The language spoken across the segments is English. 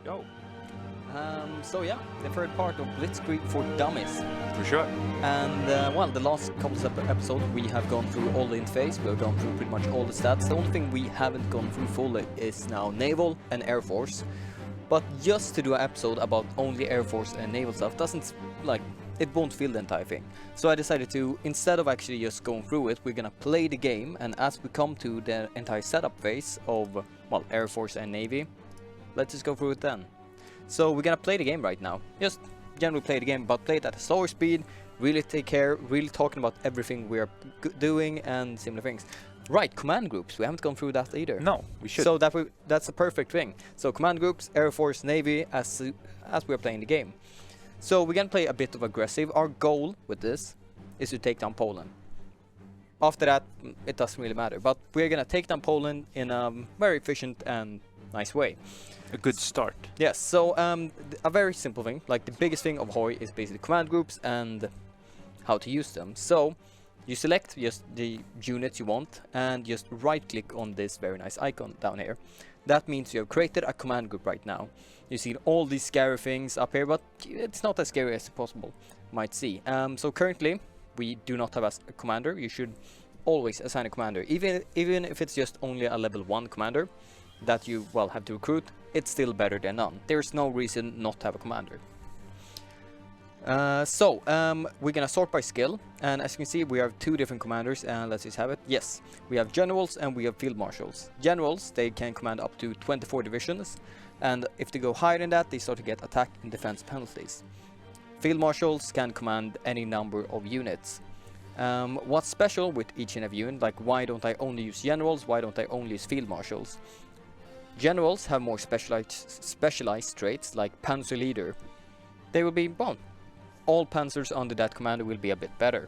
go. So yeah, the third part of Blitzkrieg for Dummies. For sure. And well, the last couple of episodes we have gone through all the interface, we have gone through pretty much all the stats. The only thing we haven't gone through fully is now Naval and Air Force. But just to do an episode about only Air Force and Naval stuff doesn't, like, it won't fill the entire thing. So I decided to, instead of actually just going through it, we're gonna play the game, and as we come to the entire setup phase of, well, Air Force and Navy, let's just go through it then. So we're gonna play the game right now. Just generally play the game, but play it at a slower speed, really take care, really talking about everything we are doing and similar things. Right, command groups, we haven't gone through that either. No, we should. So that's a perfect thing. So command groups, Air Force, Navy, as we are playing the game. So we're gonna play a bit of aggressive. Our goal with this is to take down Poland. After that, it doesn't really matter, but we're gonna take down Poland in a very efficient and nice way. A good start. Yes, so a very simple thing, like the biggest thing of HOI is basically command groups and how to use them. So you select just the units you want and just right click on this very nice icon down here. That means you have created a command group right now. You see all these scary things up here, but it's not as scary as possible, might see. So currently we do not have a commander. You should always assign a commander, even if it's just only a level 1 commander that you, well, have to recruit. It's still better than none. There's no reason not to have a commander. We're gonna sort by skill, and as you can see we have 2 different commanders, and let's just have it. Yes, we have generals and we have field marshals. Generals, they can command up to 24 divisions, and if they go higher than that, they start to get attack and defense penalties. Field marshals can command any number of units. What's special with each and every unit, like why don't I only use generals, why don't I only use field marshals? Generals have more specialized traits, like Panzer Leader. They will be, well, all panzers under that commander will be a bit better.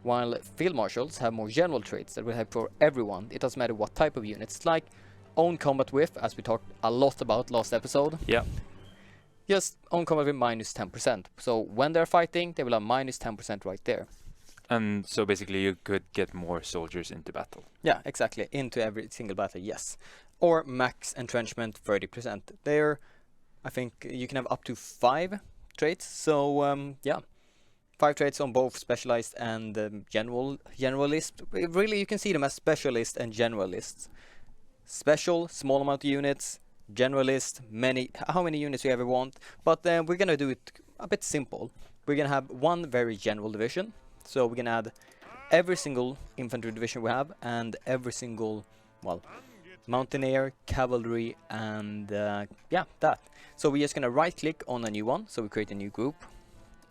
While field marshals have more general traits that will help for everyone. It doesn't matter what type of units, like own combat with, as we talked a lot about last episode. Yeah. Just own combat with minus 10%. So when they're fighting, they will have minus 10% right there. And so basically you could get more soldiers into battle. Yeah, exactly. Into every single battle, yes. Or max entrenchment 30%. There, I think you can have up to 5 traits. So yeah, 5 traits on both specialized and generalist. Really, you can see them as specialist and generalists. Special, small amount of units. Generalist, how many units you ever want. But we're gonna do it a bit simple. We're gonna have one very general division. So we can add every single infantry division we have and every single, well, mountaineer, cavalry, and yeah, that. So we're just gonna right click on a new one, so we create a new group,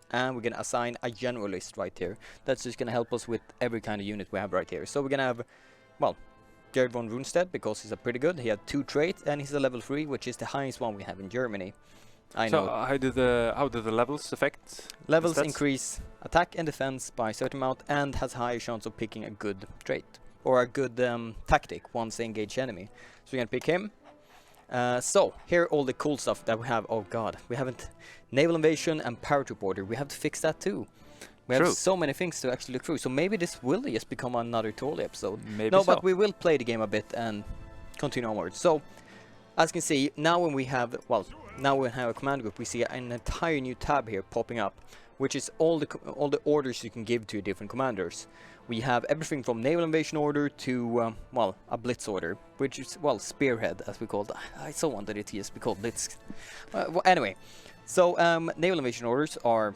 and we're gonna assign a generalist right here. That's just gonna help us with every kind of unit we have right here. So we're gonna have, well, Gerd von Rundstedt, because he's a pretty good. He had 2 traits and he's a level 3, which is the highest one we have in Germany. I know. How do the levels affect? Levels increase attack and defense by a certain amount and has a higher chance of picking a good trait or a good tactic once they engage enemy. So we're gonna pick him. So here are all the cool stuff that we have. Oh god, we haven't Naval Invasion and Paratroop Order. We have to fix that too. We have so many things to actually look through. So maybe this will just become another Tolly episode. Maybe no, so. but we will play the game a bit and continue onwards. So as you can see, now when we have, well, now we have a command group, we see an entire new tab here popping up, which is all the orders you can give to different commanders. We have everything from Naval Invasion Order to, well, a Blitz Order, which is, well, Spearhead, as we call it. I so wanted it to just be called Blitz. Well, anyway, so Naval Invasion Orders are,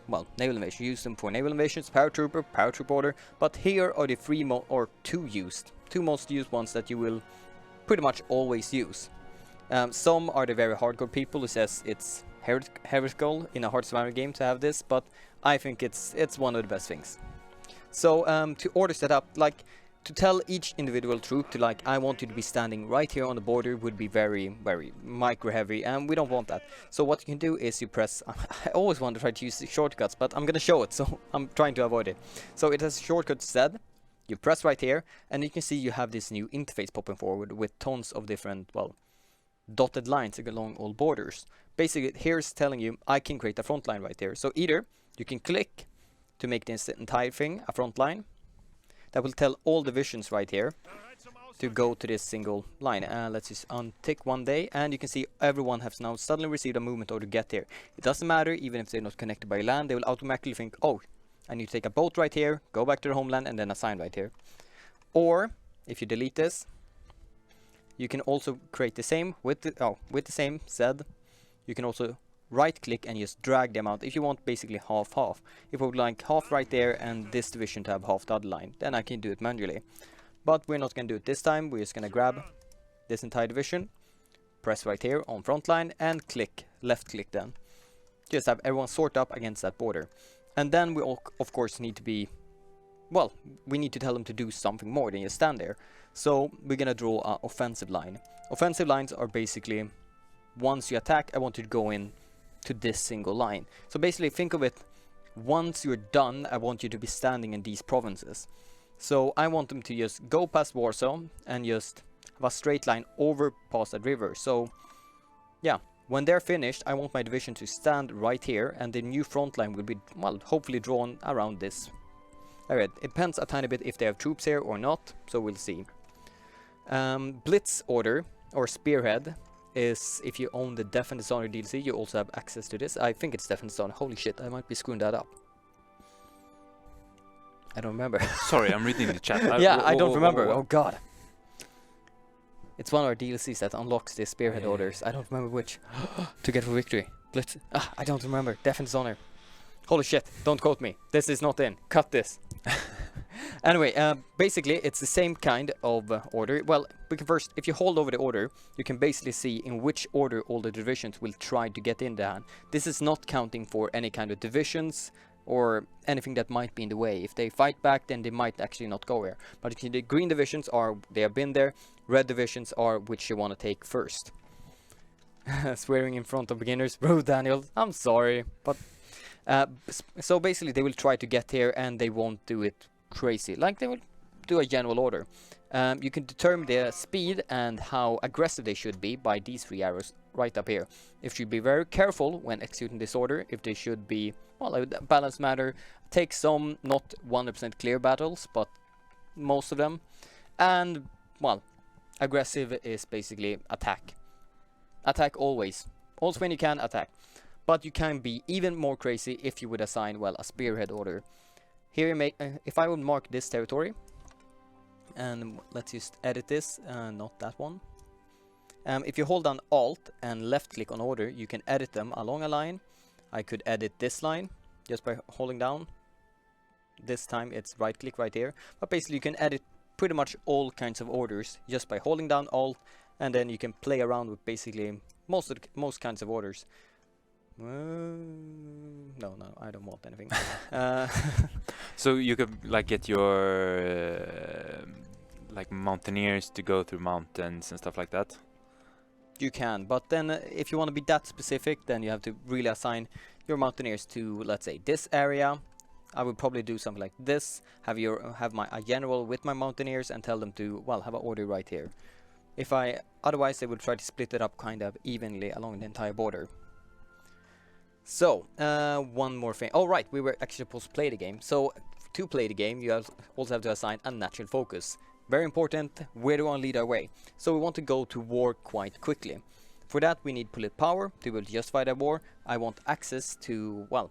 well, Naval Invasion. Use them for Naval Invasions, Paratrooper, Paratroop Order, but here are the two most used ones that you will pretty much always use. Some are the very hardcore people who says it's heretical in a hard survival game to have this, but I think it's one of the best things. So to order set up, like to tell each individual troop to, like, I want you to be standing right here on the border would be very, very micro heavy, and we don't want that. So what you can do is you press, I always want to try to use the shortcuts, but I'm gonna show it, so I'm trying to avoid it. So it has a shortcut said. You press right here, and you can see you have this new interface popping forward with tons of different, well, dotted lines along all borders. Basically, here's telling you I can create a front line right there. So either you can click to make this entire thing a front line. That will tell all divisions right here. to go to this single line. Let's just untick 1 day, and you can see everyone has now suddenly received a movement order to get here. It doesn't matter, even if they're not connected by land, they will automatically think, oh, I need to take a boat right here, go back to their homeland, and then assign right here. Or, if you delete this, you can also create the same with the same said. You can also right click and just drag the amount if you want, basically half. If I would like half right there and this division to have half the other line, then I can do it manually. But we're not going to do it this time. We're just going to grab this entire division, press right here on front line, and click, left click then. Just have everyone sort up against that border. And then we all, of course, need to be, well, we need to tell them to do something more than just stand there. So we're going to draw an offensive line. Offensive lines are basically, once you attack, I want you to go in to this single line. So basically think of it, once you're done, I want you to be standing in these provinces. So I want them to just go past Warsaw and just have a straight line over past that river. So yeah, when they're finished, I want my division to stand right here, and the new front line will be, well, hopefully drawn around this. Alright, it depends a tiny bit if they have troops here or not, so we'll see. Blitz Order, or Spearhead, is if you own the Death and Dishonor DLC, you also have access to this. I think it's Death and Dishonor. Holy shit, I might be screwing that up. I don't remember. Sorry, I'm reading the chat. I don't remember. Oh god. It's one of our DLCs that unlocks the Spearhead Orders. I don't remember which. To get for victory. Blitz. I don't remember. Death and Dishonor. Holy shit, don't quote me. This is not in. Cut this. Anyway, basically it's the same kind of order. Well, we can first, if you hold over the order, you can basically see in which order all the divisions will try to get in the hand. This is not counting for any kind of divisions or anything that might be in the way. If they fight back, then they might actually not go here. But the green divisions are, they have been there. Red divisions are which you want to take first. Swearing in front of beginners. Bro, Daniel, I'm sorry. But so basically they will try to get here and they won't do it crazy. Like they will do a general order. You can determine their speed and how aggressive they should be by these 3 arrows right up here. If you should be very careful when executing this order, if they should be, well, a balanced matter, take some not 100% clear battles, but most of them. And, well, aggressive is basically attack. Attack always. Also when you can, attack. But you can be even more crazy if you would assign, well, a Spearhead Order. Here you make, if I would mark this territory, and let's just edit this, not that one. If you hold down Alt and left click on order, you can edit them along a line. I could edit this line just by holding down. This time it's right click right here. But basically you can edit pretty much all kinds of orders just by holding down Alt, and then you can play around with basically most kinds of orders. No, I don't want anything. So you could like get your like mountaineers to go through mountains and stuff like that. You can, but then if you want to be that specific, then you have to really assign your mountaineers to, let's say, this area. I would probably do something like this. Have a general with my mountaineers and tell them to, well, have an order right here. Otherwise they would try to split it up kind of evenly along the entire border. So, one more thing. Oh, right, we were actually supposed to play the game. So, to play the game, you also have to assign a natural focus. Very important, where do we want to lead our way? So, we want to go to war quite quickly. For that, we need political power to be able to justify that war. I want access to, well,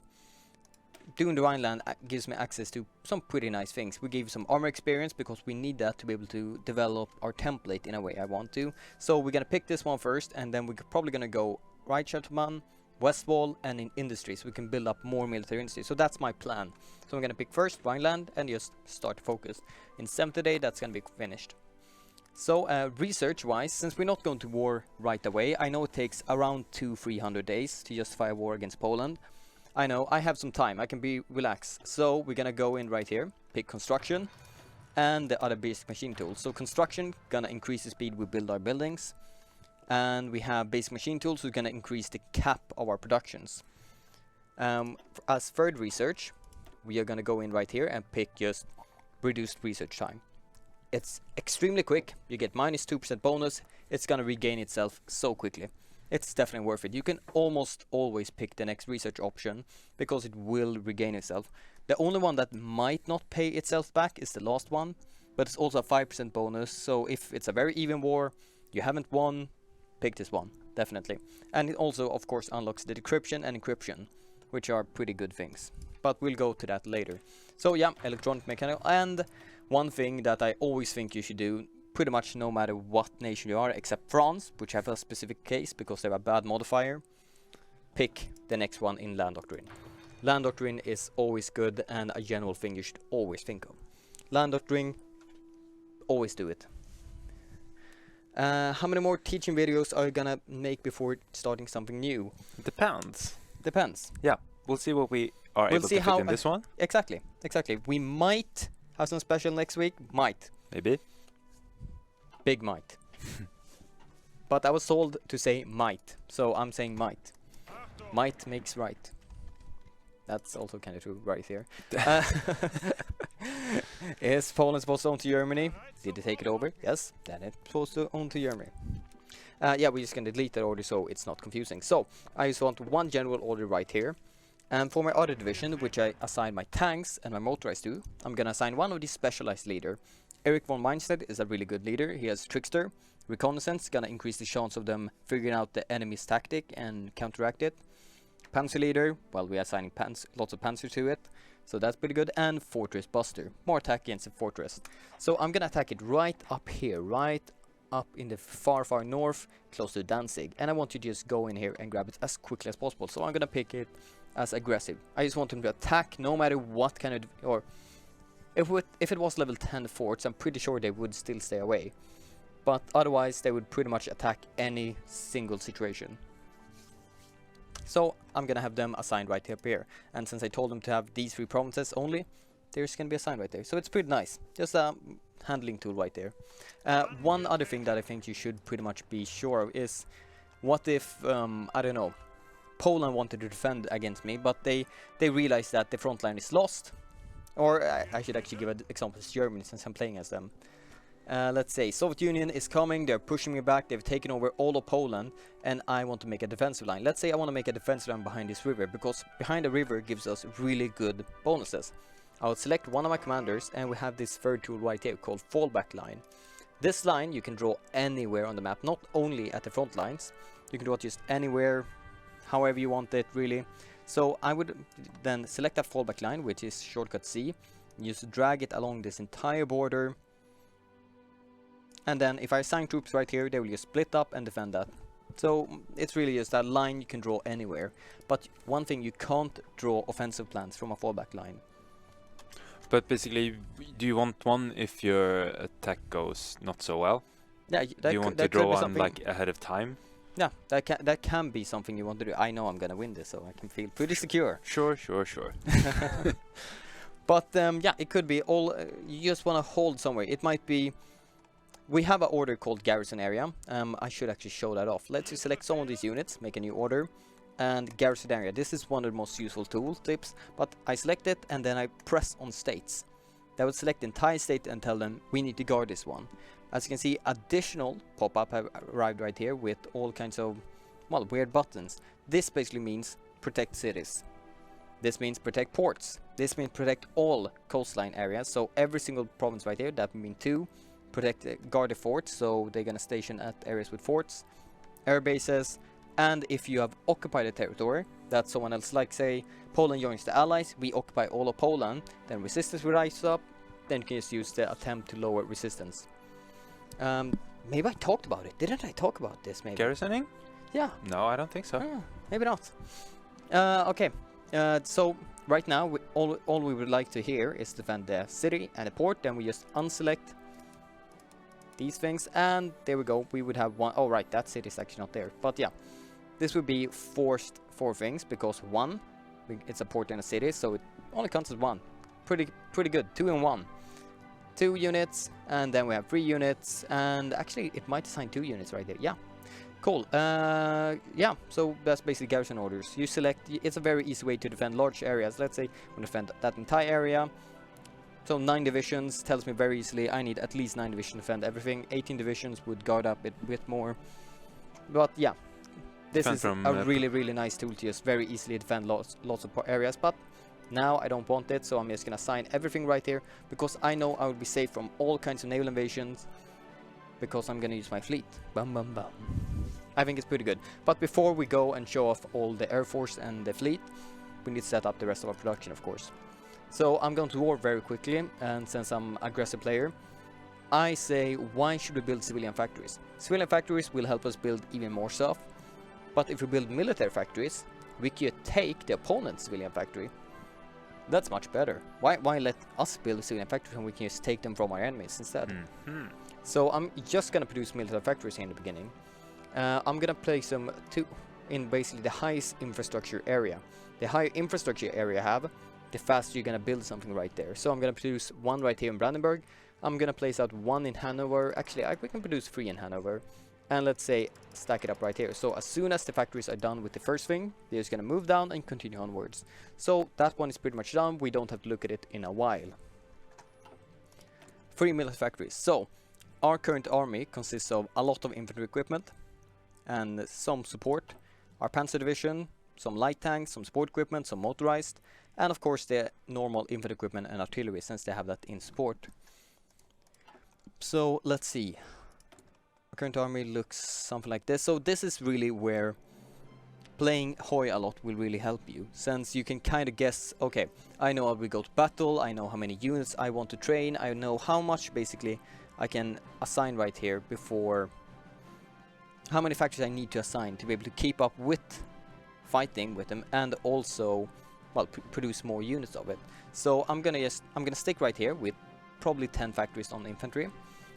doing the Rhineland gives me access to some pretty nice things. We give some armor experience because we need that to be able to develop our template in a way I want to. So, we're going to pick this one first, and then we're probably going to go right Shelterman, West Wall, and in industries. We can build up more military industry. So that's my plan. So I'm going to pick first Rhineland and just start to focus. In 70 days, that's going to be finished. So research wise, since we're not going to war right away, I know it takes around 200-300 days to justify a war against Poland. I know I have some time, I can be relaxed. So we're going to go in right here, pick construction and the other basic machine tools. So construction, going to increase the speed we build our buildings. And we have basic machine tools, who's going to increase the cap of our productions. As third research, we are going to go in right here and pick just reduced research time. It's extremely quick. You get minus 2% bonus. It's going to regain itself so quickly. It's definitely worth it. You can almost always pick the next research option because it will regain itself. The only one that might not pay itself back is the last one. but it's also a 5% bonus. So if it's a very even war, you haven't won, pick this one, definitely. And it also, of course, unlocks the decryption and encryption, which are pretty good things. But we'll go to that later. So yeah, electronic mechanical. And one thing that I always think you should do, pretty much no matter what nation you are, except France, which have a specific case because they have a bad modifier, pick the next one in Land Doctrine. Land Doctrine is always good and a general thing you should always think of. Land Doctrine, always do it. How many more teaching videos are you gonna make before starting something new? Depends. Depends. Yeah, we'll see what we are able to fit in this one. Exactly. We might have some special next week. Might. Maybe. Big might. But I was told to say might, so I'm saying might. Might makes right. That's also kind of true right here. Is Poland supposed to own to Germany? Did they take it over? Yes, then it's supposed to own to Germany. Yeah, we're just going to delete that order so it's not confusing. So, I just want one general order right here. And for my other division, which I assign my tanks and my motorized to, I'm going to assign one of these specialized leader. Eric von Meinstedt is a really good leader. He has Trickster. Reconnaissance, going to increase the chance of them figuring out the enemy's tactic and counteract it. Panzer leader, well, we're assigning lots of Panzer to it, so that's pretty good. And Fortress Buster, more attack against the fortress. So I'm gonna attack it right up here, right up in the far north, close to Danzig. And I want you to just go in here and grab it as quickly as possible. So I'm gonna pick it as aggressive. I just want them to attack no matter what kind of, or if it was level 10 forts, I'm pretty sure they would still stay away. But otherwise, they would pretty much attack any single situation. So I'm gonna have them assigned right up here. And since I told them to have these 3 provinces only, there's gonna be assigned right there. So it's pretty nice. Just a handling tool right there. One other thing that I think you should pretty much be sure of is, what if, I don't know, Poland wanted to defend against me, but they realized that the front line is lost. Or I should actually give an example, it's Germany, since I'm playing as them. Let's say Soviet Union is coming, they're pushing me back, they've taken over all of Poland, and I want to make a defensive line. Let's say I want to make a defensive line behind this river, because behind the river gives us really good bonuses. I would select one of my commanders, and we have this third tool right here called Fallback Line. This line you can draw anywhere on the map, not only at the front lines. You can draw it just anywhere, however you want it, really. So I would then select that Fallback Line, which is shortcut C, just drag it along this entire border. And then if I assign troops right here, they will just split up and defend that. So it's really just that line you can draw anywhere. But one thing, you can't draw offensive plans from a fallback line. But basically, do you want one if your attack goes not so well? Yeah, do you want to draw one like ahead of time? Yeah, that can be something you want to do. I know I'm gonna win this, so I can feel pretty secure. Sure. But yeah, it could be all. You just want to hold somewhere. It might be. We have an order called Garrison Area. I should actually show that off. Let's just select some of these units, make a new order, and Garrison Area. This is one of the most useful tips. But I select it and then I press on states. That would select the entire state and tell them we need to guard this one. As you can see, additional pop-up have arrived right here with all kinds of, well, weird buttons. This basically means protect cities. This means protect ports. This means protect all coastline areas. So every single province right here, that means 2. Protect, guard the forts, so they're gonna station at areas with forts, air bases, and if you have occupied a territory that someone else, like say Poland joins the Allies, we occupy all of Poland, then resistance will rise up, then you can just use the attempt to lower resistance. Maybe I talked about it. Didn't I talk about this? Maybe garrisoning? Yeah. No, I don't think so. Maybe not. Okay. So right now, all we would like to hear is defend the city and the port. Then we just unselect these things, and there we go. We would have one. Oh, right, that city is actually not there. But yeah, this would be forced 4 things because 1, it's a port in a city, so it only counts as 1. Pretty good. 2 and 1. 2 units, and then we have 3 units, and actually it might assign 2 units right there. Yeah, cool. Yeah, so that's basically garrison orders. You select. It's a very easy way to defend large areas. Let's say we defend that entire area. So 9 divisions tells me very easily I need at least 9 divisions to defend everything. 18 divisions would guard up a bit more. But yeah, this is a really nice tool to just very easily defend lots of areas. But Now I don't want it, so I'm just gonna assign everything right here, because I know I will be safe from all kinds of naval invasions, because I'm gonna use my fleet. Bum bum bum. I think it's pretty good. But before we go and show off all the Air Force and the fleet, we need to set up the rest of our production, of course. So I'm going to war very quickly, and since I'm aggressive player, I say, why should we build civilian factories? Civilian factories will help us build even more stuff, but if we build military factories, we can take the opponent's civilian factory. That's much better. Why let us build civilian factories when we can just take them from our enemies instead? So I'm just gonna produce military factories here in the beginning. I'm gonna place them in basically the highest infrastructure area. The higher infrastructure area you have, the faster you're gonna build something right there. So I'm gonna produce one right here in Brandenburg. I'm gonna place out one in Hanover. Actually, we can produce 3 in Hanover. And let's say stack it up right here. So as soon as the factories are done with the first thing, they're just gonna move down and continue onwards. So that one is pretty much done. We don't have to look at it in a while. 3 military factories. So our current army consists of a lot of infantry equipment and some support. Our Panzer Division, some light tanks, some support equipment, some motorized, and of course the normal infantry equipment and artillery, since they have that in support. So let's see. Our current army looks something like this. So this is really where playing Hoi a lot will really help you, since you can kind of guess, okay, I know how we go to battle, I know how many units I want to train, I know how much basically I can assign right here before, how many factories I need to assign to be able to keep up with fighting with them, and also, well, produce more units of it. So I'm gonna stick right here with probably 10 factories on infantry.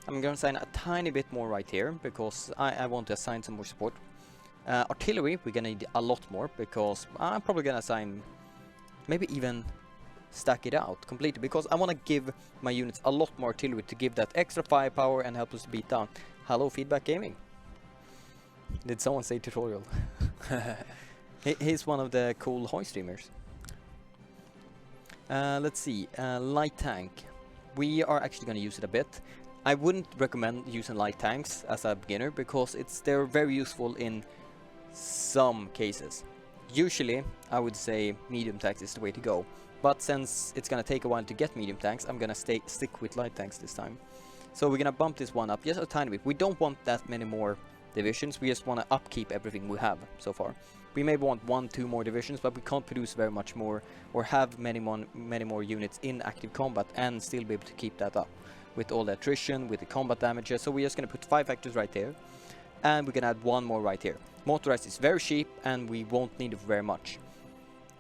I'm gonna assign a tiny bit more right here because I want to assign some more support. Artillery, we're gonna need a lot more because I'm probably gonna assign, maybe even stack it out completely, because I want to give my units a lot more artillery to give that extra firepower and help us beat down. Hello, Feedback Gaming. Did someone say tutorial? He's one of the cool Hoi streamers. Let's see, light tank. We are actually going to use it a bit. I wouldn't recommend using light tanks as a beginner because they're very useful in some cases. Usually, I would say medium tanks is the way to go. But since it's going to take a while to get medium tanks, I'm going to stick with light tanks this time. So we're going to bump this one up just a tiny bit. We don't want that many more divisions. We just want to upkeep everything we have so far. We maybe want 1-2 more divisions, but we can't produce very much more or have many more units in active combat and still be able to keep that up with all the attrition, with the combat damages. So we're just going to put 5 factors right there, and we can add 1 more right here. Motorized is very cheap and we won't need it very much.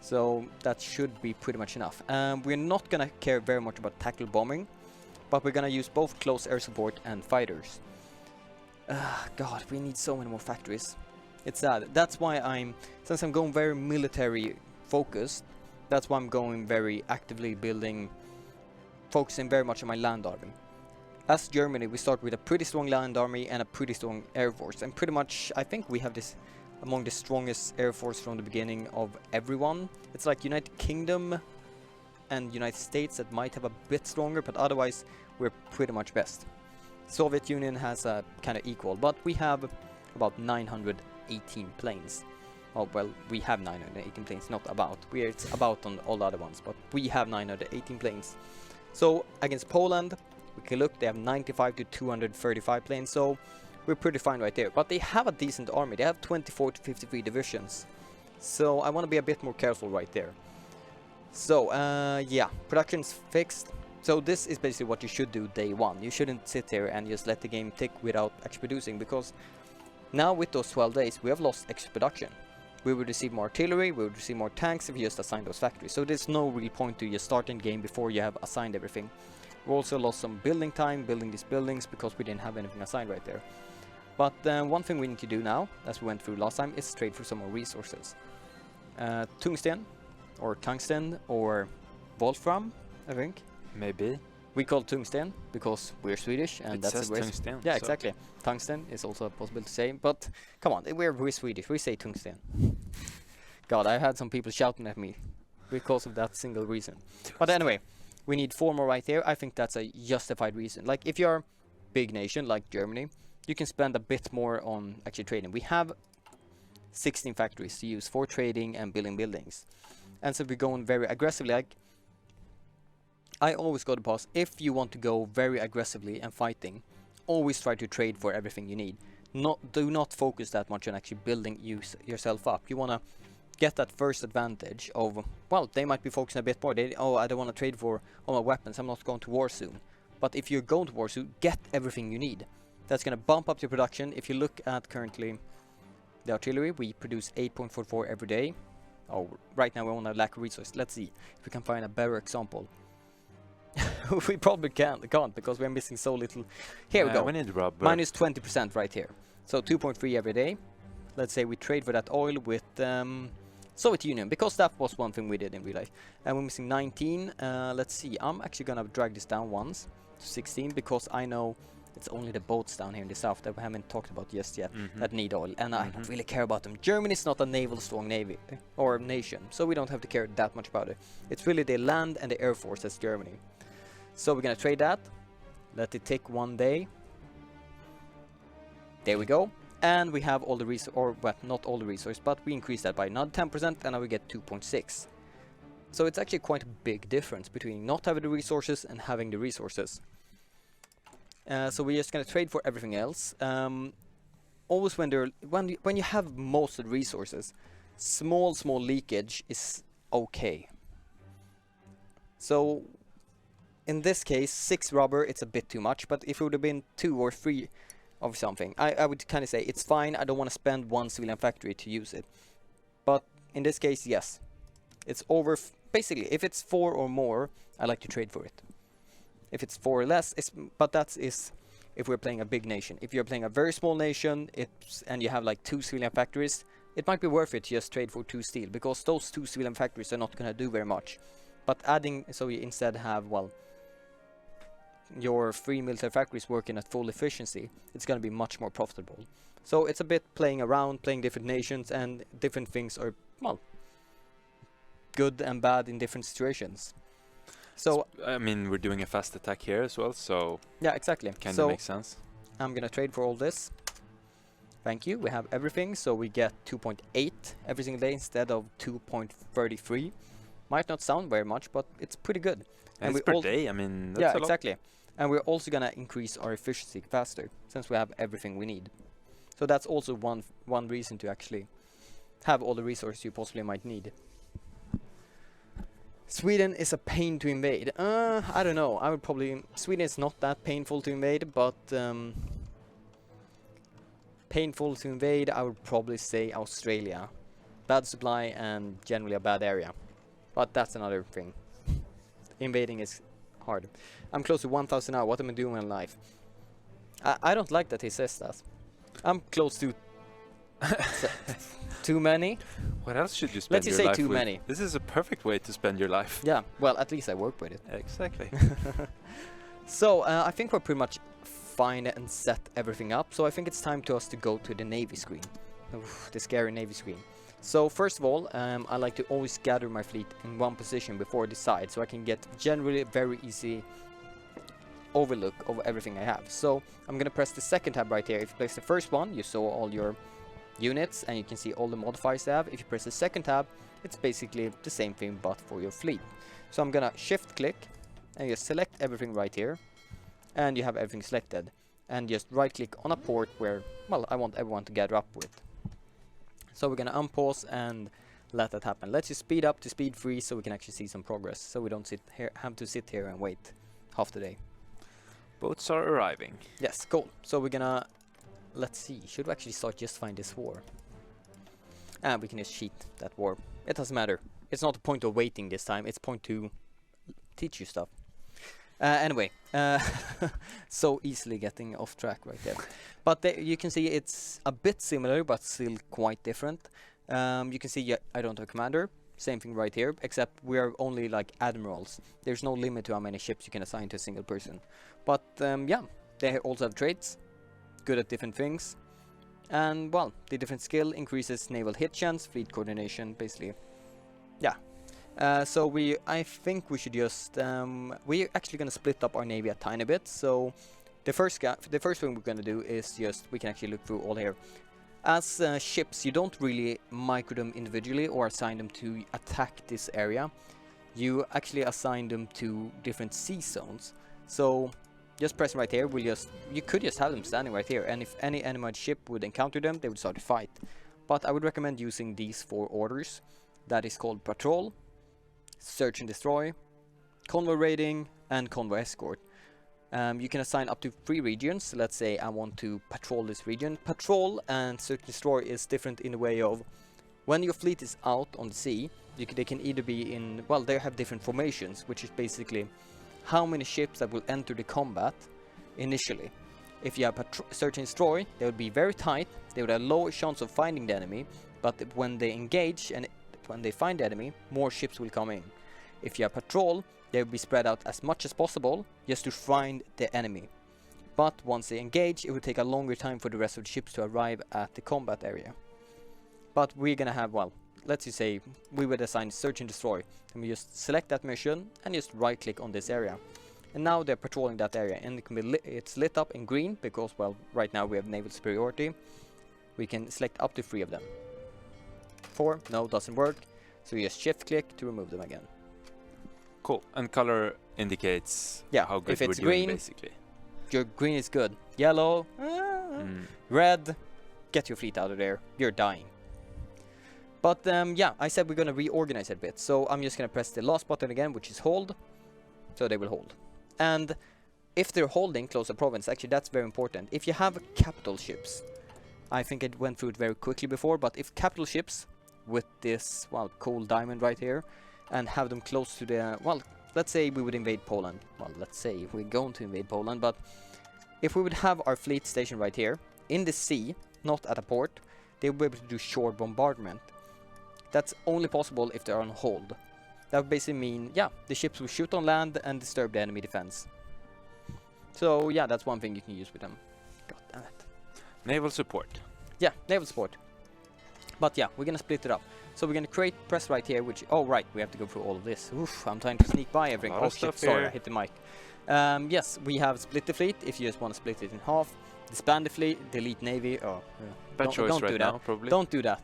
So that should be pretty much enough. We're not going to care very much about tactical bombing, but we're going to use both close air support and fighters. God, we need so many more factories. It's sad. That's why since I'm going very military focused, that's why I'm going very actively focusing very much on my land army. As Germany, we start with a pretty strong land army and a pretty strong air force, and pretty much I think we have this among the strongest air force from the beginning of everyone. It's like United Kingdom and United States that might have a bit stronger, but otherwise we're pretty much best. Soviet Union has a kind of equal, but we have about 918 planes. Oh, well, we have 918 planes, not about. It's about on all the other ones, but we have 918 planes. So against Poland, we can look, they have 95 to 235 planes, so we're pretty fine right there. But they have a decent army. They have 24 to 53 divisions. So I want to be a bit more careful right there. So, yeah, production's fixed. So this is basically what you should do day one. You shouldn't sit here and just let the game tick without actually producing, because now with those 12 days, we have lost extra production. We would receive more artillery, we would receive more tanks if you just assign those factories. So there's no real point to just starting the game before you have assigned everything. We also lost some building time, building these buildings, because we didn't have anything assigned right there. But one thing we need to do now, as we went through last time, is trade for some more resources. Tungsten, or tungsten, or Wolfram, I think. Maybe. We call tungsten because we're Swedish, and that's the way. Tungsten. Yeah, so exactly. Tungsten is also possible to say, but come on, we're Swedish. We say tungsten. God, I had some people shouting at me because of that single reason. But anyway, we need 4 more right here. I think that's a justified reason. Like, if you're a big nation like Germany, you can spend a bit more on actually trading. We have 16 factories to use for trading and building buildings. And so we're going very aggressively. Like, I always go to pause. If you want to go very aggressively and fighting, always try to trade for everything you need. Do not focus that much on actually building yourself up. You want to get that first advantage of, well, they might be focusing a bit more. Oh, I don't want to trade for all my weapons. I'm not going to war soon. But if you're going to war soon, get everything you need. That's going to bump up your production. If you look at currently the artillery, we produce 8.44 every day. Oh, right now we only have lack of resources. Let's see if we can find a better example. We probably can't because we're missing so little. Here we go. We need rubber. Minus 20% right here. So 2.3 every day. Let's say we trade for that oil with Soviet Union, because that was one thing we did in real life. And we're missing 19. Let's see. I'm actually gonna drag this down once to 16 because I know it's only the boats down here in the south that we haven't talked about just yet that need oil, and I don't really care about them. Germany's not a naval strong navy or nation, so we don't have to care that much about it. It's really the land and the air force that's Germany. So we're gonna trade that. Let it take 1 day. There we go. And we have all the resources, or well, not all the resources, but we increase that by another 10%, and now we get 2.6. So it's actually quite a big difference between not having the resources and having the resources. So we're just gonna trade for everything else. Always when you have most of the resources, small leakage is okay. So in this case, 6 rubber, it's a bit too much. But if it would have been 2 or 3 of something, I would kind of say it's fine. I don't want to spend 1 civilian factory to use it. But in this case, yes, it's over. Basically, if it's 4 or more, I like to trade for it. If it's 4 or less, but that is if we're playing a big nation. If you're playing a very small nation, and you have like 2 civilian factories, it might be worth it to just trade for 2 steel, because those 2 civilian factories are not going to do very much. But adding, so you instead have, well, your 3 military factories working at full efficiency, it's going to be much more profitable. So it's a bit playing around, playing different nations, and different things are, well, good and bad in different situations. So I mean, we're doing a fast attack here as well, so yeah, exactly. Kind of makes sense. I'm gonna trade for all this. Thank you. We have everything, so we get 2.8 every single day instead of 2.33. Might not sound very much, but it's pretty good. And it's per day. I mean, that's yeah, a lot. exactly. And we're also gonna increase our efficiency faster since we have everything we need. So that's also one reason to actually have all the resources you possibly might need. Sweden is a pain to invade. I don't know. I would probably... Sweden is not that painful to invade, but... painful to invade, I would probably say Australia. Bad supply and generally a bad area. But that's another thing. Invading is hard. I'm close to 1,000 now. What am I doing in life? I don't like that he says that. I'm close to... too many? What else should you spend your life with? Let's just say too many. This is a perfect way to spend your life. Yeah, well, at least I work with it. Exactly. So, I think we're pretty much fine and set everything up. So I think it's time to us to go to the Navy screen. Oof, the scary Navy screen. So first of all, I like to always gather my fleet in one position before I decide, so I can get generally very easy overlook of everything I have. So I'm gonna press the second tab right here. If you place the first one, you saw all your units and you can see all the modifiers they have. If you press the second tab, it's basically the same thing but for your fleet. So I'm gonna shift click and just select everything right here, and you have everything selected, and just right click on a port where, well, I want everyone to gather up with. So we're gonna unpause and let that happen. Let's just speed up to speed 3 so we can actually see some progress, so we don't have to sit here and wait half the day. Boats are arriving. Yes, cool. So we're gonna, let's see, should we actually start justifying this war? And we can just cheat that war. It doesn't matter. It's not the point of waiting this time, it's point to teach you stuff. Anyway, so easily getting off track right there. But you can see it's a bit similar, but still quite different. You can see I don't have a commander. Same thing right here, except we are only like admirals. There's no limit to how many ships you can assign to a single person. But yeah, they also have traits, good at different things. And well, the different skill increases naval hit chance, fleet coordination, basically. Yeah. So I think we should just, we're actually going to split up our navy a tiny bit. So the first thing we're going to do is just, we can actually look through all here. As ships, you don't really micro them individually or assign them to attack this area. You actually assign them to different sea zones. So just press right here, you could just have them standing right here, and if any enemy ship would encounter them, they would start a fight. But I would recommend using these 4 orders. That is called Patrol, Search and Destroy, Convoy Raiding, and Convoy Escort. You can assign up to 3 regions. Let's say I want to patrol this region. Patrol and Search and Destroy is different in the way of when your fleet is out on the sea, they can either be in, well, they have different formations, which is basically how many ships that will enter the combat initially. If you have Search and Destroy, they would be very tight, they would have lower chance of finding the enemy, but when they engage and when they find the enemy, more ships will come in. If you have Patrol, they will be spread out as much as possible just to find the enemy. But once they engage, it will take a longer time for the rest of the ships to arrive at the combat area. But we're gonna have, well, let's just say we would assign Search and Destroy, and we just select that mission and just right click on this area. And now they're patrolling that area, and it can be it's lit up in green because, well, right now we have naval superiority. We can select up to 3 of them. 4, no, doesn't work. So you just shift click to remove them again. Cool. And color indicates how good if it's we're green, doing, basically. Your green is good. Yellow, red, get your fleet out of there. You're dying. But yeah, I said we're gonna reorganize it a bit. So I'm just gonna press the last button again, which is hold. So they will hold. And if they're holding close a province, actually that's very important. If you have capital ships, I think I went through it very quickly before, but if capital ships with this, well, cool diamond right here, and have them close to the, well, let's say we would invade Poland. Well, let's say we're going to invade Poland, but if we would have our fleet stationed right here, in the sea, not at a port, they would be able to do shore bombardment. That's only possible if they're on hold. That would basically mean, yeah, the ships will shoot on land and disturb the enemy defense. So yeah, that's one thing you can use with them. God damn it. Naval support. Yeah, naval support. But yeah, we're gonna split it up. So we're gonna press right here, which, oh right, we have to go through all of this. Oof, I'm trying to sneak by everything. Oh shit, sorry, I hit the mic. Yes, we have split the fleet, if you just want to split it in half. Disband the fleet, delete navy, Bad choice don't right do now, that. probably. Don't do that.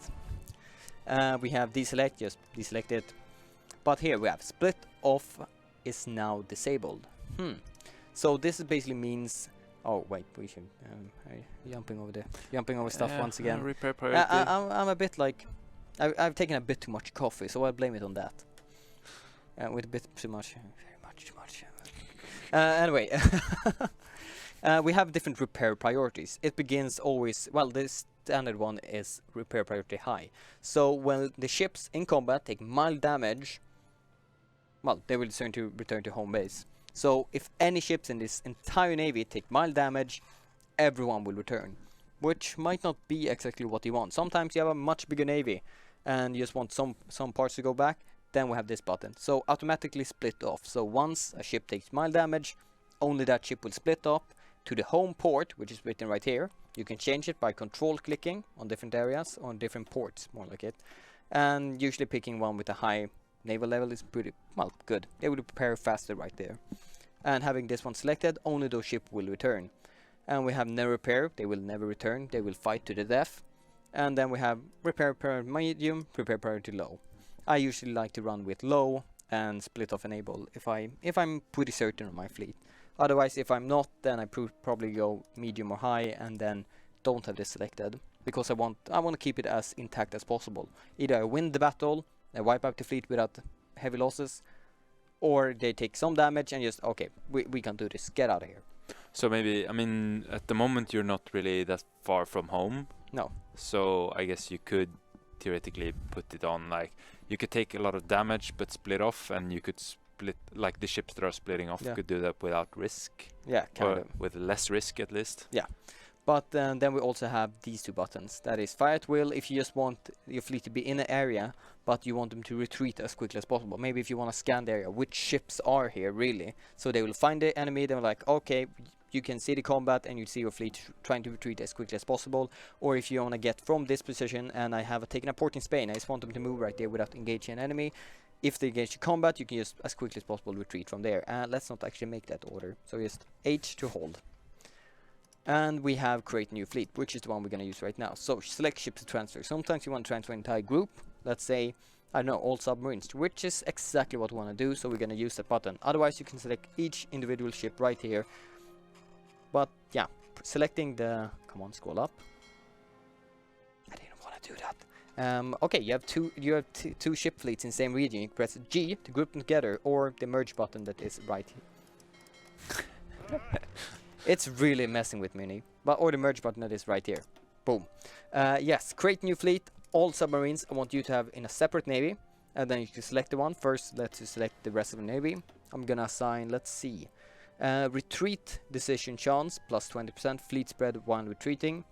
We have deselect, just deselect it. But here we have split off is now disabled. So this basically means, oh wait, we should jumping over stuff once again. Repair priority. I'm a bit like, I've taken a bit too much coffee, so I blame it on that. With a bit too much, very much too much. Anyway, we have different repair priorities. It begins always, well, this standard one is repair priority high. So when the ships in combat take mild damage, well, they will return to home base. So if any ships in this entire navy take mild damage, everyone will return, which might not be exactly what you want. Sometimes you have a much bigger navy and you just want some parts to go back, then we have this button. So automatically split off. So once a ship takes mild damage, only that ship will split up to the home port, which is written right here. You can change it by control clicking on different areas, on different ports, more like it. And usually picking one with a high naval level is pretty, well, good. They will prepare faster right there. And having this one selected, only those ships will return. And we have no repair, they will never return, they will fight to the death. And then we have repair priority medium, repair priority low. I usually like to run with low and split off enable if I'm pretty certain on my fleet. Otherwise, if I'm not, then I probably go medium or high and then don't have this selected, because I want to keep it as intact as possible. Either I win the battle, I wipe out the fleet without heavy losses, or they take some damage and just, okay, we can do this, get out of here. So maybe, I mean, at the moment you're not really that far from home. No. So I guess you could theoretically put it on, like, you could take a lot of damage but split off, and you could split, like the ships that are splitting off could do that without risk. Yeah, kind of. With less risk at least. Yeah. But then we also have these two buttons. That is fire at will if you just want your fleet to be in an area, but you want them to retreat as quickly as possible. Maybe if you want to scan the area, which ships are here really. So they will find the enemy, they're like, okay, you can see the combat and you see your fleet trying to retreat as quickly as possible. Or if you want to get from this position and I have taken a port in Spain, I just want them to move right there without engaging an enemy. If they engage the combat, you can just as quickly as possible retreat from there. Let's not actually make that order. So just H to hold. And we have create new fleet, which is the one we're going to use right now. So select ships to transfer. Sometimes you want to transfer an entire group. Let's say, I don't know, all submarines, which is exactly what we want to do. So we're going to use that button. Otherwise, you can select each individual ship right here. But yeah, selecting the, come on, scroll up. I didn't want to do that. Okay, you have two ship fleets in the same region. You can press G to group them together, or the merge button that is right here. It's really messing with me, or the merge button that is right here. Boom. Yes, create new fleet. All submarines I want you to have in a separate navy, and then you can select the one. First, let's select the rest of the navy. I'm gonna assign, let's see, retreat decision chance plus 20%, fleet spread while retreating.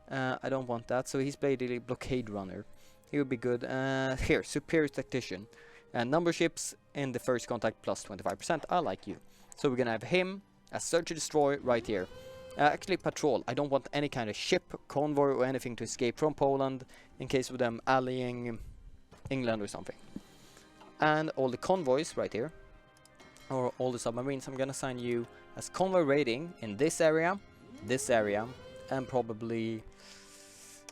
I don't want that, so he's played a blockade runner. He would be good. Here, superior tactician. Number ships in the first contact plus 25%. I like you. So we're gonna have him as search and destroy right here. Actually, patrol. I don't want any kind of ship, convoy, or anything to escape from Poland in case of them allying England or something. And all the convoys right here, or all the submarines, I'm gonna assign you as convoy raiding in this area, and probably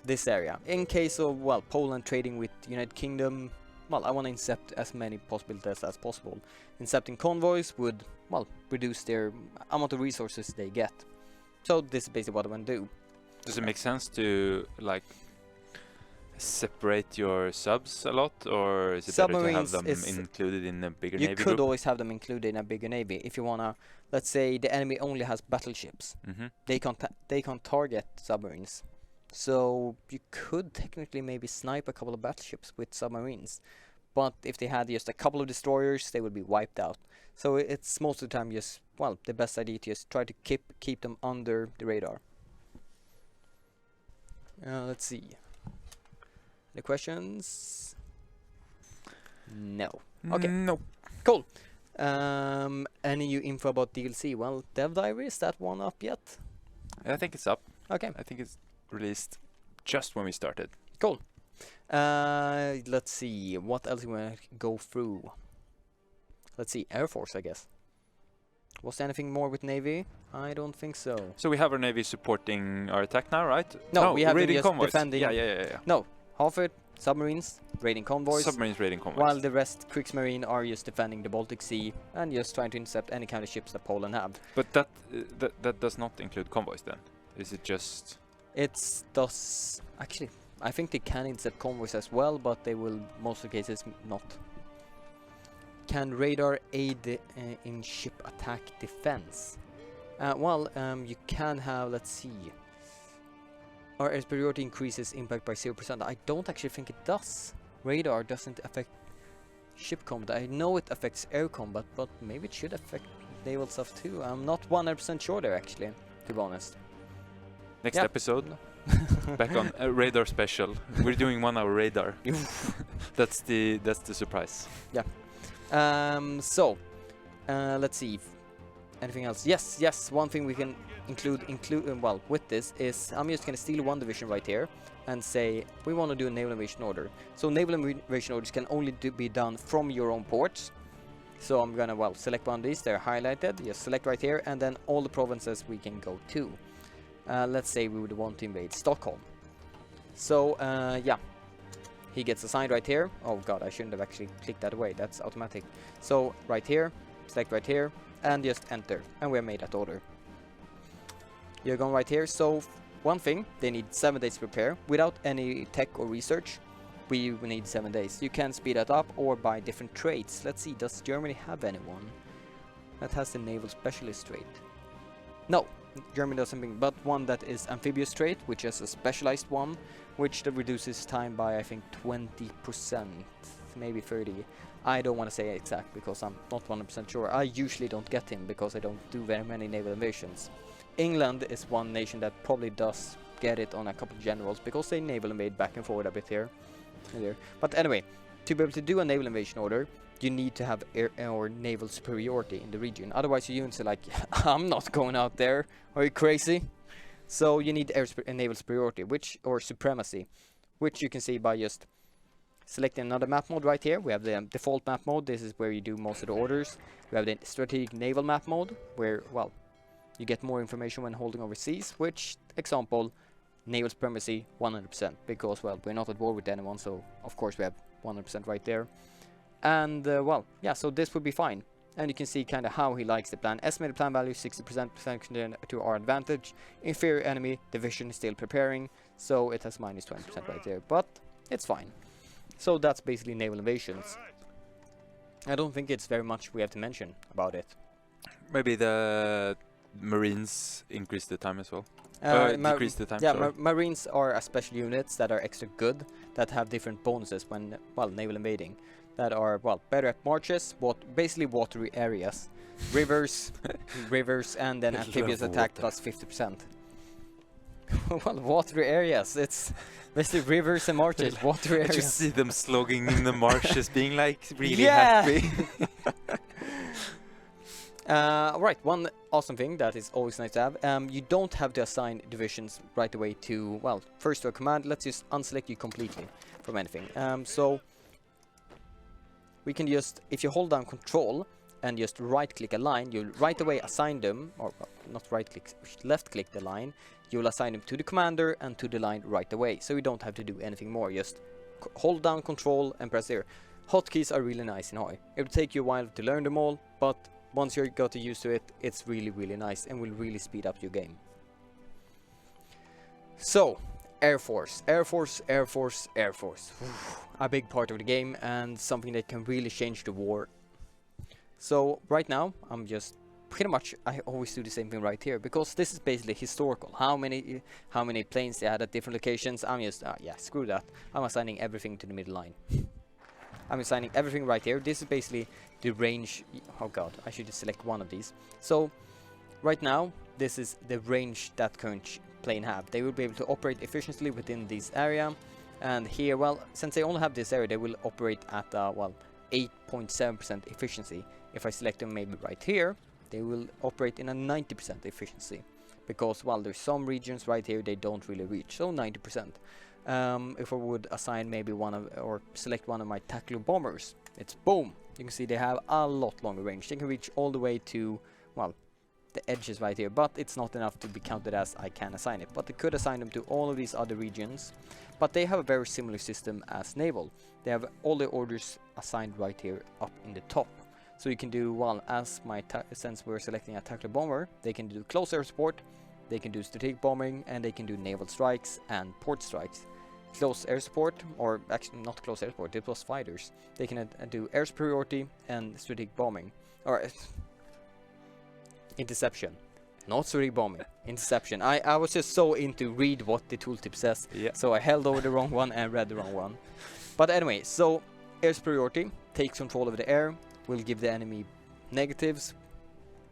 this area. In case of, well, Poland trading with United Kingdom, well, I want to incept as many possibilities as possible. Incepting convoys would, well, reduce their amount of resources they get. So this is basically what I want to do. Does it make sense to like separate your subs a lot, or is it better to have them included in a bigger navy group? You could always have them included in a bigger navy if you wanna. Let's say the enemy only has battleships. They can't target submarines. So you could technically maybe snipe a couple of battleships with submarines. But if they had just a couple of destroyers, they would be wiped out. So it's most of the time just, well, the best idea to just try to keep them under the radar. Let's see. Any questions? No. Okay. No. Cool. Any new info about DLC? Well, Dev Diary, is that one up yet? I think it's up. Okay. I think it's released just when we started. Cool. Let's see. What else we want to go through? Let's see. Air Force, I guess. Was there anything more with Navy? I don't think so. So we have our Navy supporting our attack now, right? No, we have them raiding just convoys. defending. Yeah. No, half it submarines raiding convoys. Submarines raiding convoys. While the rest, Kriegsmarine, are just defending the Baltic Sea and just trying to intercept any kind of ships that Poland have. But that does not include convoys then? Is it just... It does... Actually, I think they can intercept convoys as well, but they will, most of the cases, not. Can radar aid in ship attack defense? You can have, let's see. Our air superiority increases impact by 0%. I don't actually think it does. Radar doesn't affect ship combat. I know it affects air combat, but maybe it should affect naval stuff too. I'm not 100% sure there, actually, to be honest. Next episode, back on a radar special. We're doing 1 hour radar. That's the surprise. Yeah. Let's see. Anything else? Yes. One thing we can include with this is I'm just gonna steal one division right here and say we want to do a naval invasion order. So naval invasion orders can only be done from your own ports. So I'm gonna select one of these. They're highlighted. Just select right here, and then all the provinces we can go to. Let's say we would want to invade Stockholm. So he gets assigned right here. Oh god, I shouldn't have actually clicked that away. That's automatic. So right here, select right here, and just enter. And we have made that order. You're going right here. So one thing, they need 7 days to prepare. Without any tech or research, we need 7 days. You can speed that up or buy different traits. Let's see, does Germany have anyone that has the naval specialist trait? No, Germany doesn't, but one that is amphibious trait, which is a specialized one, which reduces time by I think 20%, maybe 30. I don't want to say exact because I'm not 100% sure. I usually don't get him because I don't do very many naval invasions. England is one nation that probably does get it on a couple of generals because they naval invade back and forward a bit here and there. But anyway, to be able to do a naval invasion order, you need to have air or naval superiority in the region. Otherwise, your units are like, I'm not going out there. Are you crazy? So you need naval superiority, or supremacy, which you can see by just selecting another map mode right here. We have the default map mode. This is where you do most of the orders. We have the strategic naval map mode, where, You get more information when holding overseas, which, example, naval supremacy 100%, because, well, we're not at war with anyone, so of course we have 100% right there. And, well, yeah, so this would be fine. And you can see kind of how he likes the plan. Estimated plan value 60% to our advantage. Inferior enemy division is still preparing, so it has minus 20% right there, but it's fine. So that's basically naval invasions. I don't think it's very much we have to mention about it. Maybe the Marines increase the time as well. Decrease the time. Yeah, Marines are special units that are extra good, that have different bonuses when, well, naval invading. That are, well, better at marches, basically watery areas, rivers, and then amphibious attack plus 50%. Well, watery areas, it's basically rivers and marches, watery areas. I just see them slogging in the marshes, being like really yeah! happy. Right, one awesome thing that is always nice to have, you don't have to assign divisions right away to, well, first to a command. Let's just unselect you completely from anything. So we can just, if you hold down control and just right click a line, you'll right away assign them, or well, not right click, left click the line, you'll assign them to the commander and to the line right away, so you don't have to do anything more. Just hold down control and press there. Hotkeys are really nice in HOI. It will take you a while to learn them all, but once you got used to it, it's really nice and will really speed up your game. So, Air Force. A big part of the game and something that can really change the war. So right now I'm just pretty much, I always do the same thing right here, because this is basically historical. How many planes they had at different locations. I'm just yeah, screw that. I'm assigning everything to the middle line. I'm assigning everything right here. This is basically the range. Oh god, I should just select one of these. So right now this is the range that current plane have. They will be able to operate efficiently within this area. And here, well, since they only have this area, they will operate at, well, 8.7% efficiency. If I select them maybe right here, they will operate in a 90% efficiency. Because, well, there's some regions right here they don't really reach, so 90%. If I would assign maybe or select one of my tactical bombers, it's boom! You can see they have a lot longer range. They can reach all the way to, well, the edges right here, but it's not enough to be counted as I can assign it. But I could assign them to all of these other regions, but they have a very similar system as Naval. They have all the orders assigned right here up in the top. So you can do, well, as since we're selecting a tactical bomber, they can do close air support, they can do strategic bombing, and they can do naval strikes and port strikes. Close air support, or actually not close air support, it was fighters. They can do air superiority and strategic bombing, or interception. Not strategic bombing, interception. I was just so into read what the tooltip says, so I held over the wrong one and read the wrong one. But anyway, so air superiority takes control of the air, will give the enemy negatives,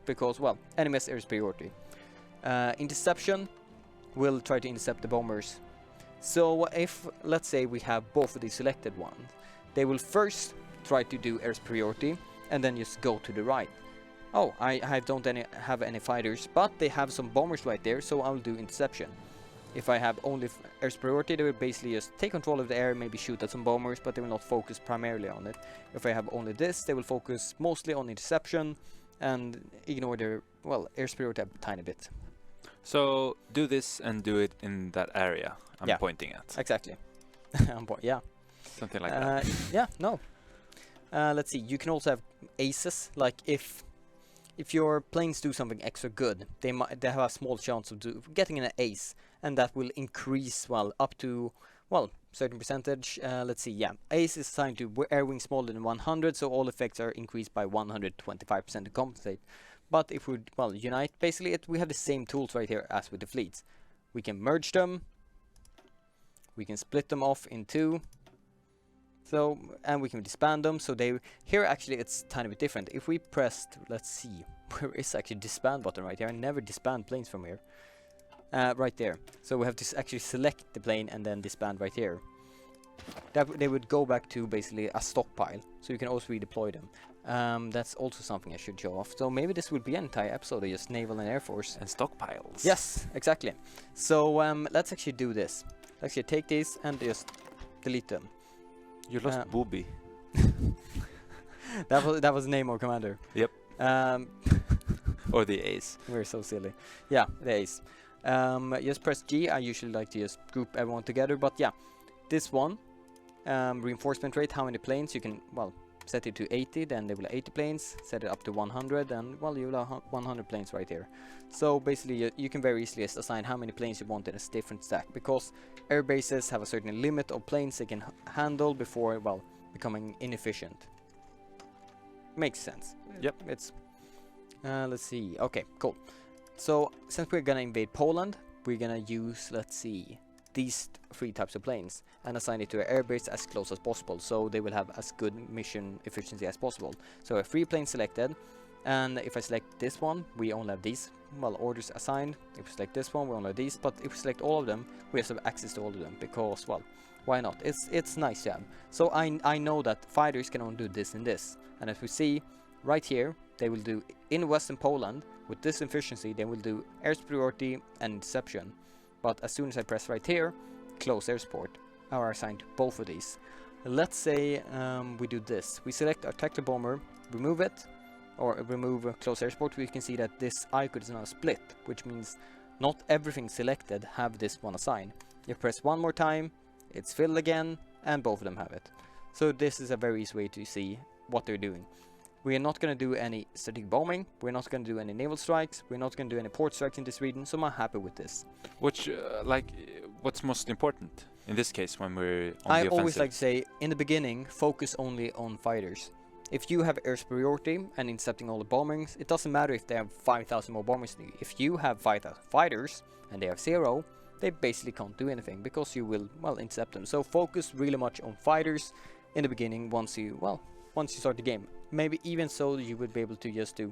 because, well, enemy has air superiority. Interception will try to intercept the bombers. So if, let's say, we have both of these selected ones, they will first try to do air superiority and then just go to the right. Oh, I don't have any fighters, but they have some bombers right there, so I'll do interception. If I have only air superiority, they will basically just take control of the air, maybe shoot at some bombers, but they will not focus primarily on it. If I have only this, they will focus mostly on interception and ignore their, well, air superiority a tiny bit. So do this and do it in that area I'm pointing at. Exactly. Yeah. Something like that. Yeah, no. Let's see, you can also have aces, like if your planes do something extra good, they have a small chance of getting an ace, and that will increase, well, up to, well, certain percentage. Let's see, yeah, ace is assigned to air wing smaller than 100, so all effects are increased by 125% to compensate. But if we, well, unite, basically we have the same tools right here as with the fleets. We can merge them, we can split them off in two, so, and we can disband them. So they, here actually it's a tiny bit different. If we pressed, let's see, where is actually disband button right here? I never disband planes from here. Right there. So we have to actually select the plane and then disband right here. They would go back to basically a stockpile, so you can also redeploy them. That's also something I should show off. So maybe this would be an entire episode of just Naval and Air Force. And stockpiles. Yes, exactly. So let's actually do this. Let's actually take these and just delete them. You lost Booby. that was the name of commander. Yep. Or the Ace. We're so silly. Yeah, the Ace. Just press G. I usually like to just group everyone together, but yeah, this one, reinforcement rate, how many planes you can, well, set it to 80, then they will have 80 planes, set it up to 100, and well, you will have 100 planes right here. So basically you can very easily just assign how many planes you want in a different stack, because air bases have a certain limit of planes they can handle before, well, becoming inefficient. Makes sense. Yep. It's let's see. Okay, cool. So since we're gonna invade Poland, we're gonna use, let's see, these 3 types of planes and assign it to an airbase as close as possible, so they will have as good mission efficiency as possible. So I have 3 planes selected, and if I select this one, we only have these, well, orders assigned. If we select this one, we only have these, but if we select all of them, we also have access to all of them, because, well, why not? It's nice to have. So I know that fighters can only do this and this, and as we see right here, they will do in Western Poland with this efficiency, they will do air superiority and interception. But as soon as I press right here, close air support, are assigned to both of these. Let's say we do this. We select our tractor bomber, remove it, or remove close air support. We can see that this icon is now split, which means not everything selected have this one assigned. You press one more time, it's filled again, and both of them have it. So this is a very easy way to see what they're doing. We are not going to do any strategic bombing, we're not going to do any naval strikes, we're not going to do any port strikes in this region, so I'm happy with this. Which, what's most important in this case when we're on the offensive? I always like to say, in the beginning, focus only on fighters. If you have air superiority and intercepting all the bombings, it doesn't matter if they have 5,000 more bombers than you. If you have 5,000 fighters and they have 0, they basically can't do anything, because you will, well, intercept them. So focus really much on fighters in the beginning once you start the game. Maybe even so you would be able to just do,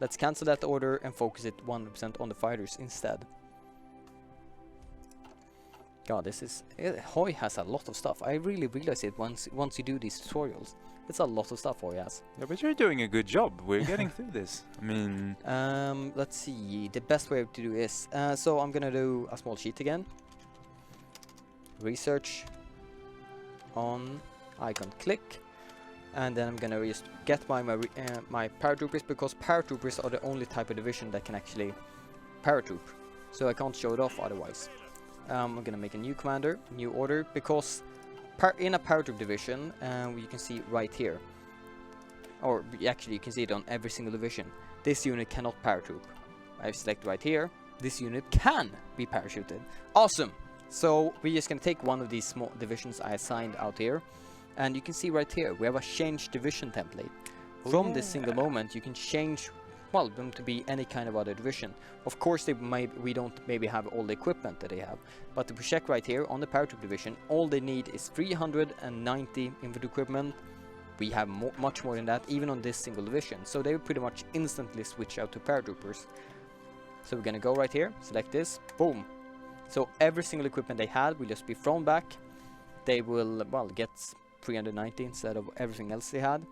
let's cancel that order and focus it 100% on the fighters instead. God, Hoy has a lot of stuff. I really realize it once you do these tutorials. It's a lot of stuff Hoy has. Yeah, but you're doing a good job. We're getting through this. I mean... let's see. The best way to do is... so I'm gonna do a small sheet again. Research. On. Icon. Click. And then I'm gonna just get my paratroopers, because paratroopers are the only type of division that can actually paratroop. So I can't show it off otherwise. I'm gonna make a new commander, new order, because in a paratroop division, you can see right here, or actually you can see it on every single division, this unit cannot paratroop. I select right here, this unit can be parachuted. Awesome! So we're just gonna take one of these small divisions I assigned out here. And you can see right here, we have a change division template. From this single moment, you can change, well, them to be any kind of other division. Of course, we don't maybe have all the equipment that they have. But if we check right here on the Paratroop division, all they need is 390 infantry equipment. We have much more than that, even on this single division. So they will pretty much instantly switch out to Paratroopers. So we're gonna go right here, select this, boom. So every single equipment they had will just be thrown back. They will, well, get 390 instead of everything else they had,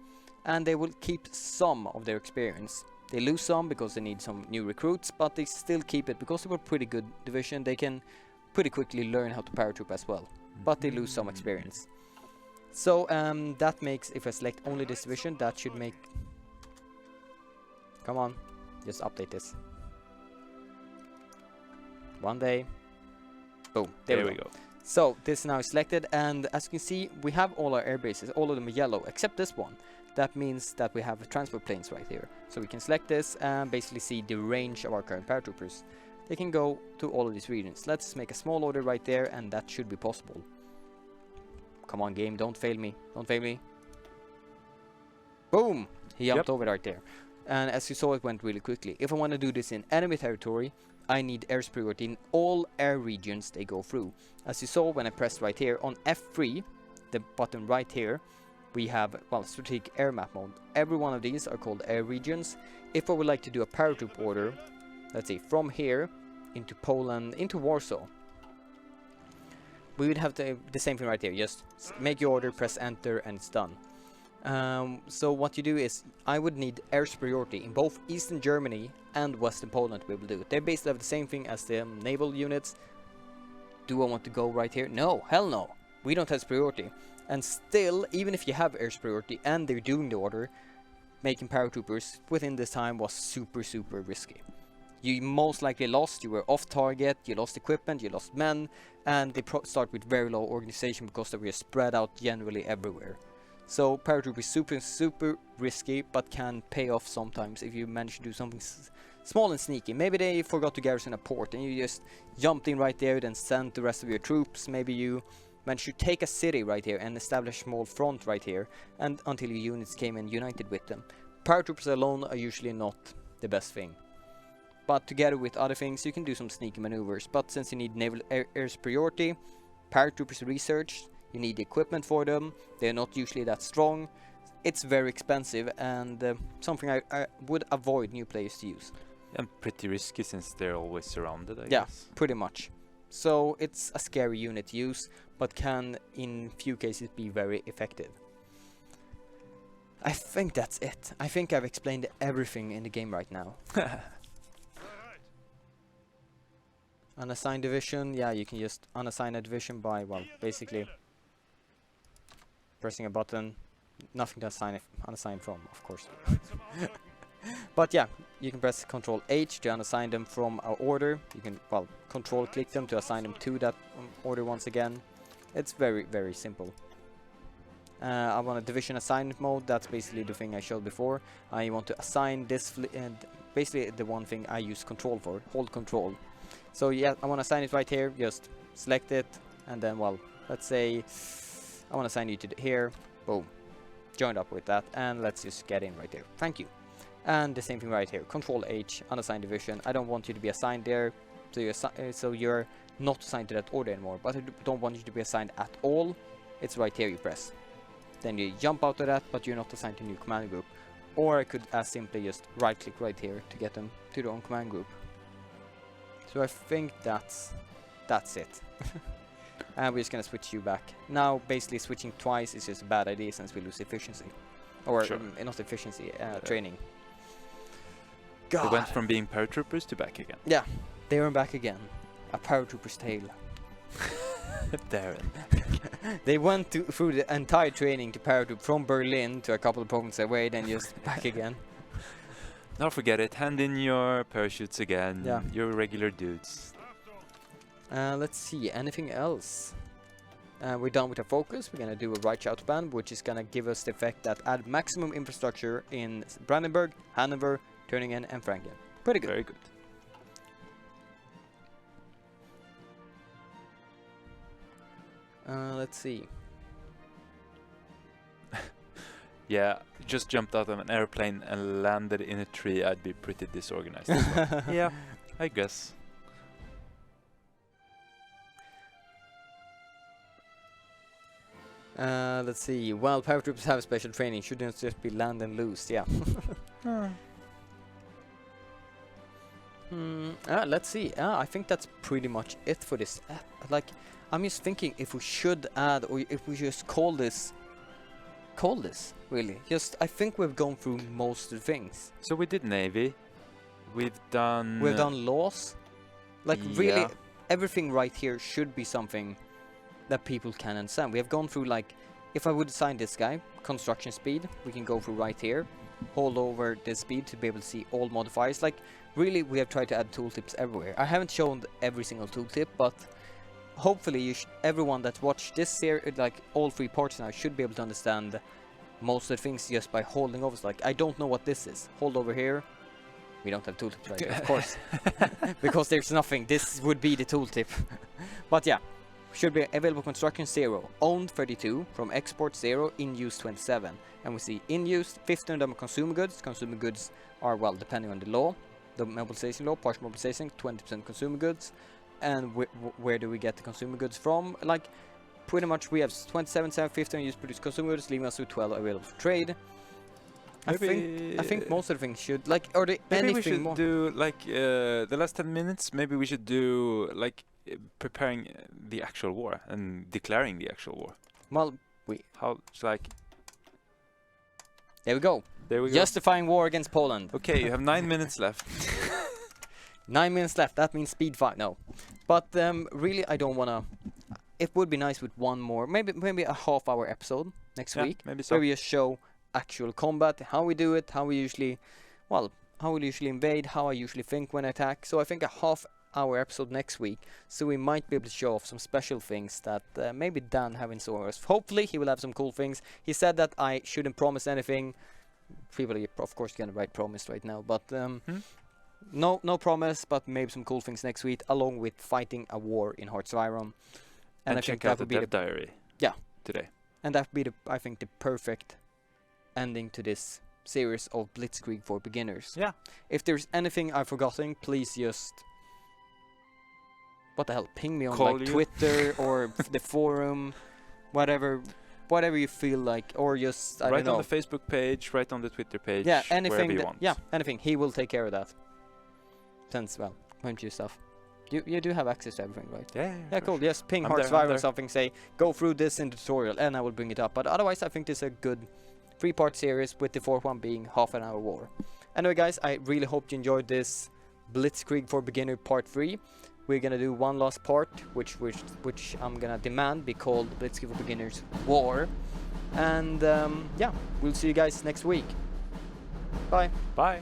and they will keep some of their experience. They lose some because they need some new recruits, but they still keep it because they were pretty good division. They can pretty quickly learn how to paratroop as well, but they lose some experience. So that makes, if I select only this division, that should make, come on, just update this. One day, boom, there we go. So this now is selected, and as you can see, we have all our air bases, all of them are yellow, except this one. That means that we have transport planes right here. So we can select this and basically see the range of our current paratroopers. They can go to all of these regions. Let's make a small order right there, and that should be possible. Come on, game, don't fail me. Don't fail me. Boom! He jumped over right there. And as you saw, it went really quickly. If I want to do this in enemy territory, I need air superiority in all air regions they go through. As you saw when I pressed right here on F3, the button right here, we have, well, strategic air map mode. Every one of these are called air regions. If I would like to do a paratroop order, let's see, from here into Poland, into Warsaw, we would have the same thing right here. Just make your order, press enter, and it's done. So what you do is, I would need air superiority in both Eastern Germany and Western Poland to be able to do it. They basically have the same thing as the naval units. Do I want to go right here? No, hell no. We don't have superiority. And still, even if you have air superiority and they're doing the order, making paratroopers within this time was super risky. You most likely lost, you were off target, you lost equipment, you lost men, and they start with very low organization because they were spread out generally everywhere. So Paratroop is super risky, but can pay off sometimes if you manage to do something small and sneaky. Maybe they forgot to garrison a port and you just jumped in right there, then sent the rest of your troops. Maybe you managed to take a city right here and establish a small front right here, and until your units came and united with them. Paratroopers alone are usually not the best thing. But together with other things, you can do some sneaky maneuvers. But since you need naval air superiority, paratroopers research, you need the equipment for them, they're not usually that strong, it's very expensive, and something I would avoid new players to use. And pretty risky since they're always surrounded, I yeah, guess. Pretty much. So it's a scary unit to use, but can in few cases be very effective. I think that's it. I think I've explained everything in the game right now. Unassigned division, yeah, you can just unassign a division by, well, basically pressing a button. Nothing to unassign from, of course. But yeah, you can press Control H to unassign them from our order. You can, well, Control click them to assign them to that order once again. It's very simple. I want a division assignment mode. That's basically the thing I showed before. I want to assign this, and basically the one thing I use Control for, hold Control. So yeah, I want to assign it right here. Just select it, and then, well, let's say I want to assign you to here. Boom, joined up with that, and let's just get in right there. Thank you. And the same thing right here. Control H, unassigned division. I don't want you to be assigned there, so you're not assigned to that order anymore. But I don't want you to be assigned at all. It's right here you press. Then you jump out of that, but you're not assigned to a new command group. Or I could as simply just right click right here to get them to their own command group. So I think that's it. And we're just gonna switch you back. Now basically switching twice is just a bad idea since we lose efficiency. Or sure. Not efficiency, training. God. They went from being paratroopers to back again. Yeah, they were back again. A paratrooper's tale. Darren. They went through the entire training to paratroop from Berlin to a couple of provinces away, then just back again. Now forget it, hand in your parachutes again. Yeah. You're regular dudes. Let's see, anything else? We're done with our focus. We're gonna do a right shout band, which is gonna give us the effect that add maximum infrastructure in Brandenburg, Hanover, Turningen, and Franken. Pretty good. Very good. Let's see. Yeah, just jumped out of an airplane and landed in a tree. I'd be pretty disorganized as well. Yeah, I guess. Let's see. Well, paratroopers have special training. Shouldn't just be land and loose. Yeah. Let's see. I think that's pretty much it for this. Like, I'm just thinking if we should add, or if we just call this, really. Just, I think we've gone through most of the things. So we did Navy. We've done laws. Like, really, everything right here should be something that people can understand. We have gone through, like, if I would assign this guy construction speed, we can go through right here, hold over the speed to be able to see all modifiers. Like, really, we have tried to add tooltips everywhere. I haven't shown every single tooltip, but hopefully everyone that watched this series, like all 3 parts now, should be able to understand most of the things just by holding over. Like, I don't know what this is. Hold over here. We don't have tooltips right here, of course. Because there's nothing. This would be the tooltip. But yeah, should be available construction 0, owned 32, from export 0, in use 27. And we see in use 15 of them are consumer goods. Consumer goods are, well, depending on the law, the mobilization law, partial mobilization, 20% consumer goods. And where do we get the consumer goods from? Like, pretty much we have 27, 15 use produced consumer goods, leaving us with 12 available for trade. I think most of the things should, like, or the maybe we should more. do, like, the last 10 minutes, maybe we should do, like, preparing the actual war and declaring the actual war. Well, it's like... There we go. There we go. Justifying war against Poland. Okay, you have 9 minutes left. 9 minutes left, that means speed 5, no. But really, I don't wanna... It would be nice with one more, maybe a half-hour episode next week. Maybe so. Where we just show actual combat, how we do it, how we usually invade, how I usually think when I attack. So I think a half-hour episode next week, so we might be able to show off some special things that maybe Dan have in store. Hopefully he will have some cool things. He said that I shouldn't promise anything. People are of course gonna write promise right now, but no promise, but maybe some cool things next week, along with fighting a war in Hearts of Iron. And I check think out that the would be dev diary. Yeah. Today. And that would be I think the perfect ending to this series of Blitzkrieg for beginners. Yeah. If there's anything I've forgotten, please just what the hell, ping me on Call like you. Twitter or the forum, whatever you feel like, or just I Write don't know. on the Facebook page, write on the Twitter page, Yeah, anything. wherever you want. Yeah, anything. He will take care of that. Since went to stuff. You do have access to everything, right? Yeah, cool. Just ping Hearts of Iron or something. Say go through this in the tutorial, and I will bring it up. But otherwise, I think this is a good 3-part series, with the fourth one being half an hour war. Anyway, guys, I really hope you enjoyed this Blitzkrieg for Beginner Part 3. We're gonna do one last part, which I'm gonna demand be called Blitzkrieg for Beginners War. And yeah, we'll see you guys next week. Bye. Bye.